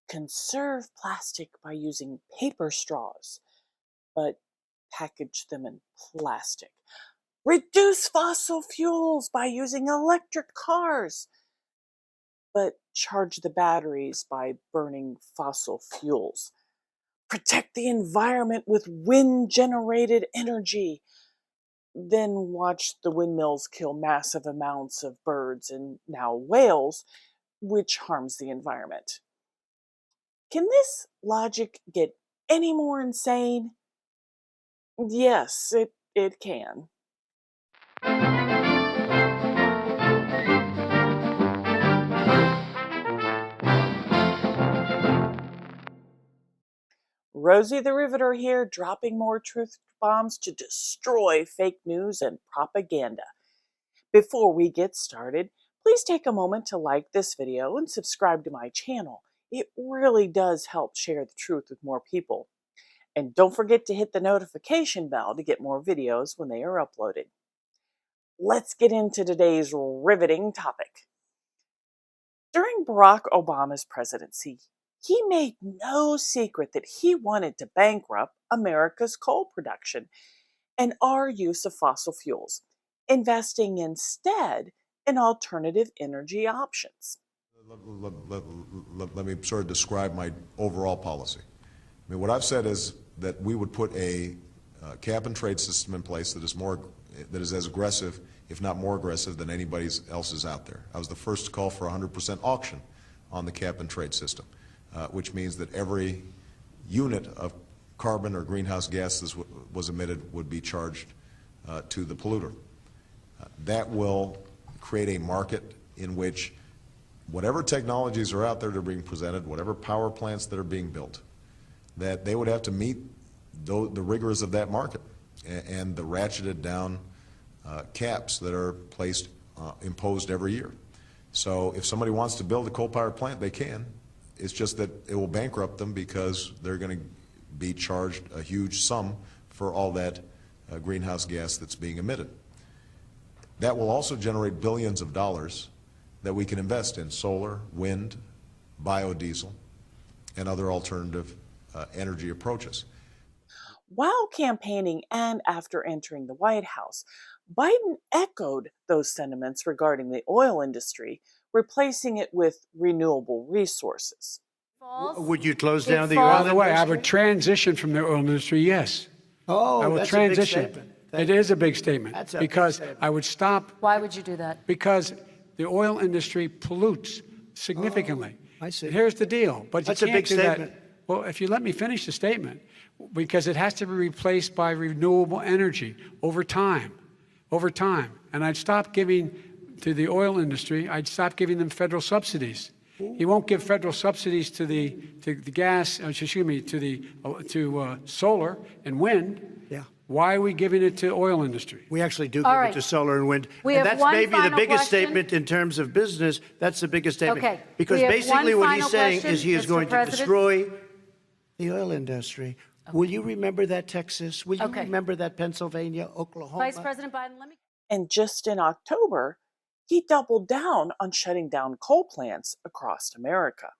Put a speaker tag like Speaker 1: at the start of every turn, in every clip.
Speaker 1: conserve plastic by using paper straws, but package them in plastic. Reduce fossil fuels by using electric cars, but charge the batteries by burning fossil fuels. Protect the environment with wind-generated energy, then watch the windmills kill massive amounts of birds and now whales, which harms the environment. Can this logic get any more insane? Yes, it can. Rosie the Riveter here, dropping more truth bombs to destroy fake news and propaganda. Before we get started, please take a moment to like this video and subscribe to my channel. It really does help share the truth with more people. And don't forget to hit the notification bell to get more videos when they are uploaded. Let's get into today's riveting topic. During Barack Obama's presidency, he made no secret that he wanted to bankrupt America's coal production and our use of fossil fuels, investing instead in alternative energy options.
Speaker 2: Let me sort of describe my overall policy. I mean, what I've said is that we would put a cap and trade system in place that is as aggressive, if not more aggressive, than anybody else's out there. I was the first to call for 100% auction on the cap and trade system, which means that every unit of carbon or greenhouse gas that was emitted would be charged to the polluter. That will create a market in which whatever technologies are out there that are being presented, whatever power plants that are being built, that they would have to meet the rigors of that market and the ratcheted down caps that are imposed every year. So if somebody wants to build a coal-powered plant, they can. It's just that it will bankrupt them because they're going to be charged a huge sum for all that greenhouse gas that's being emitted. That will also generate billions of dollars that we can invest in solar, wind, biodiesel, and other alternative energy approaches.
Speaker 1: While campaigning and after entering the White House, Biden echoed those sentiments regarding the oil industry, replacing it with renewable resources.
Speaker 3: Would you close down the oil industry?
Speaker 4: By the way, I would transition from the oil industry, yes.
Speaker 3: Oh,
Speaker 4: I will
Speaker 3: that's
Speaker 4: transition.
Speaker 3: a big statement.
Speaker 4: It is a big statement.
Speaker 3: That's a
Speaker 4: because
Speaker 3: big statement.
Speaker 4: I would stop.
Speaker 5: Why would you do that?
Speaker 4: Because the oil industry pollutes significantly.
Speaker 3: I see.
Speaker 4: Here's the deal. But
Speaker 3: That's
Speaker 4: you
Speaker 3: a
Speaker 4: can't
Speaker 3: big
Speaker 4: do
Speaker 3: statement.
Speaker 4: that. Well, if you let me finish the statement, because it has to be replaced by renewable energy over time. Over time. And I'd stop giving to the oil industry, I'd stop giving them federal subsidies. He won't give federal subsidies to the gas, excuse me, to solar and wind.
Speaker 3: Yeah.
Speaker 4: Why are we giving it to oil industry?
Speaker 3: We actually do give
Speaker 5: All
Speaker 3: it
Speaker 5: right.
Speaker 3: to solar and wind.
Speaker 5: We
Speaker 3: and
Speaker 5: have
Speaker 3: that's
Speaker 5: one
Speaker 3: maybe the
Speaker 5: final
Speaker 3: biggest
Speaker 5: question.
Speaker 3: statement in terms of business. That's the biggest statement.
Speaker 5: Okay.
Speaker 3: Because
Speaker 5: We have
Speaker 3: basically
Speaker 5: one
Speaker 3: what he's
Speaker 5: final
Speaker 3: saying
Speaker 5: question,
Speaker 3: is he is
Speaker 5: Mr.
Speaker 3: going to
Speaker 5: President.
Speaker 3: destroy the oil industry. Okay. Will you remember that, Texas? Will you
Speaker 5: Okay.
Speaker 3: remember that, Pennsylvania, Oklahoma?
Speaker 5: Vice President Biden, let me.
Speaker 1: And just in October, he doubled down on shutting down coal plants across America.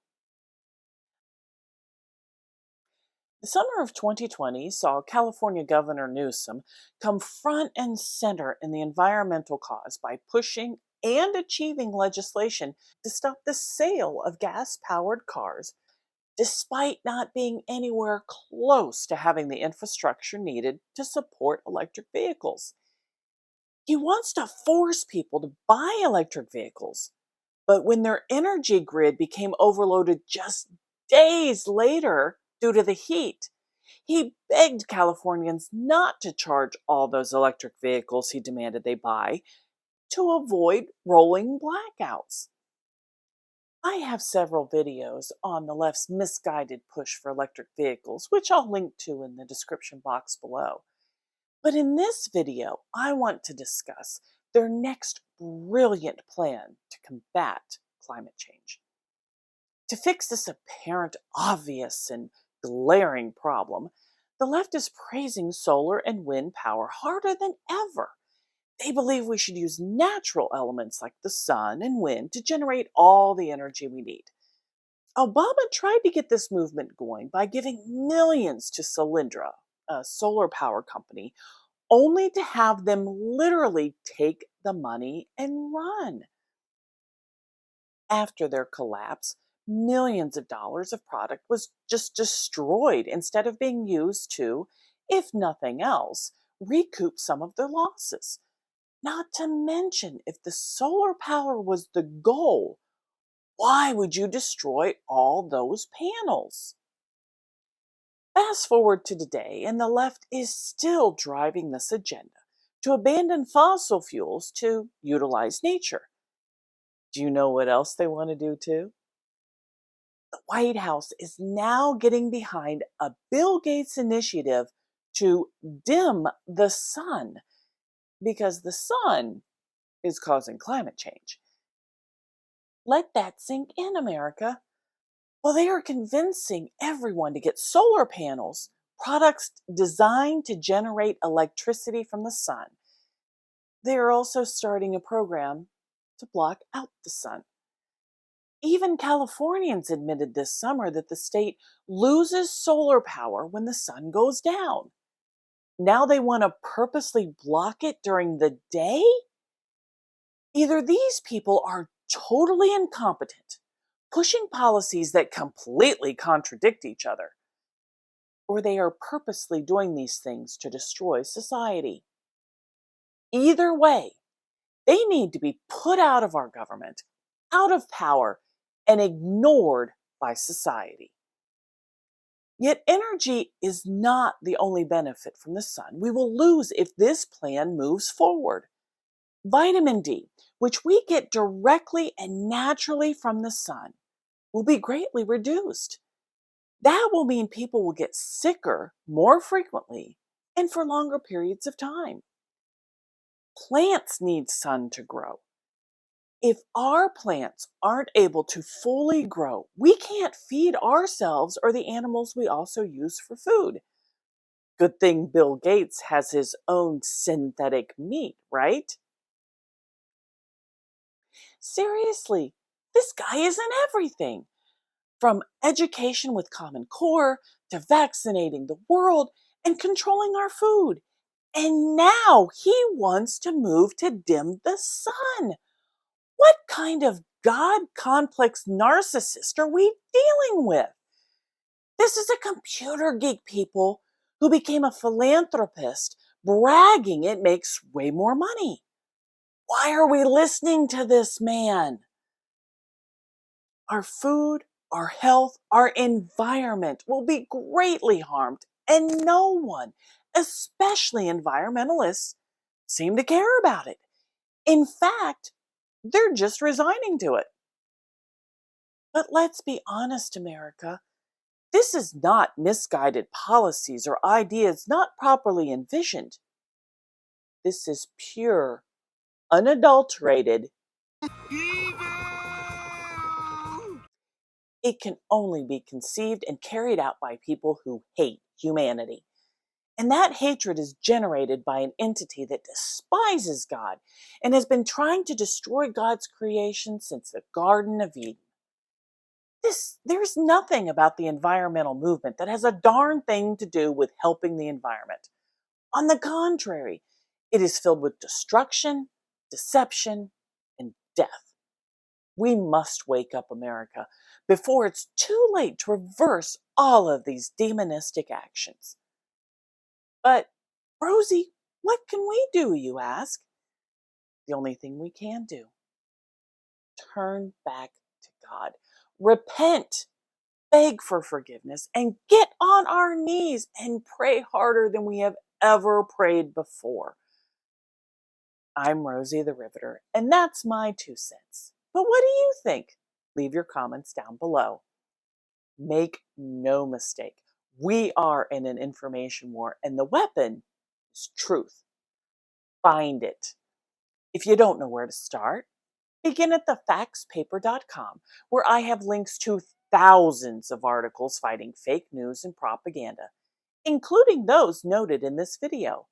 Speaker 1: The summer of 2020 saw California Governor Newsom come front and center in the environmental cause by pushing and achieving legislation to stop the sale of gas-powered cars, despite not being anywhere close to having the infrastructure needed to support electric vehicles. He wants to force people to buy electric vehicles, but when their energy grid became overloaded just days later due to the heat, he begged Californians not to charge all those electric vehicles he demanded they buy to avoid rolling blackouts. I have several videos on the left's misguided push for electric vehicles, which I'll link to in the description box below. But in this video, I want to discuss their next brilliant plan to combat climate change. To fix this apparent, obvious, and glaring problem, the left is praising solar and wind power harder than ever. They believe we should use natural elements like the sun and wind to generate all the energy we need. Obama tried to get this movement going by giving millions to Solyndra, a solar power company, only to have them literally take the money and run. After their collapse, millions of dollars of product was just destroyed instead of being used to, if nothing else, recoup some of their losses. Not to mention, if the solar power was the goal, why would you destroy all those panels? Fast forward to today, and the left is still driving this agenda to abandon fossil fuels to utilize nature. Do you know what else they want to do too? The White House is now getting behind a Bill Gates initiative to dim the sun because the sun is causing climate change. Let that sink in, America. Well, they are convincing everyone to get solar panels, products designed to generate electricity from the sun. They are also starting a program to block out the sun. Even Californians admitted this summer that the state loses solar power when the sun goes down. Now they want to purposely block it during the day? Either these people are totally incompetent, pushing policies that completely contradict each other, or they are purposely doing these things to destroy society. Either way, they need to be put out of our government, out of power, and ignored by society. Yet energy is not the only benefit from the sun we will lose if this plan moves forward. Vitamin D, which we get directly and naturally from the sun, will be greatly reduced. That will mean people will get sicker more frequently and for longer periods of time. Plants need sun to grow. If our plants aren't able to fully grow, we can't feed ourselves or the animals we also use for food. Good thing Bill Gates has his own synthetic meat, right? Seriously, this guy is in everything. From education with Common Core to vaccinating the world and controlling our food. And now he wants to move to dim the sun. What kind of God complex narcissist are we dealing with? This is a computer geek, people, who became a philanthropist, bragging it makes way more money. Why are we listening to this man? Our food, our health, our environment will be greatly harmed, and no one, especially environmentalists, seem to care about it. In fact, they're just resigning to it. But let's be honest, America. This is not misguided policies or ideas not properly envisioned. This is pure, unadulterated. It can only be conceived and carried out by people who hate humanity. And that hatred is generated by an entity that despises God and has been trying to destroy God's creation since the Garden of Eden. There's nothing about the environmental movement that has a darn thing to do with helping the environment. On the contrary, it is filled with destruction, deception, and death. We must wake up, America, before it's too late to reverse all of these demonistic actions. But, Rosie, what can we do, you ask? The only thing we can do. Turn back to God. Repent, beg for forgiveness, and get on our knees and pray harder than we have ever prayed before. I'm Rosie the Riveter, and that's my 2 cents. But what do you think? Leave your comments down below. Make no mistake, we are in an information war, and the weapon is truth. Find it. If you don't know where to start, begin at thefactspaper.com, where I have links to thousands of articles fighting fake news and propaganda, including those noted in this video.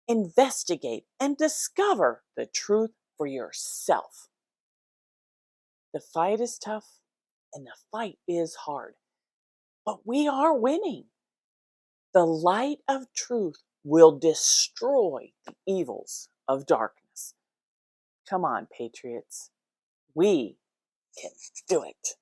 Speaker 1: Investigate and discover the truth for yourself. The fight is tough, and the fight is hard. But we are winning. The light of truth will destroy the evils of darkness. Come on, patriots. We can do it.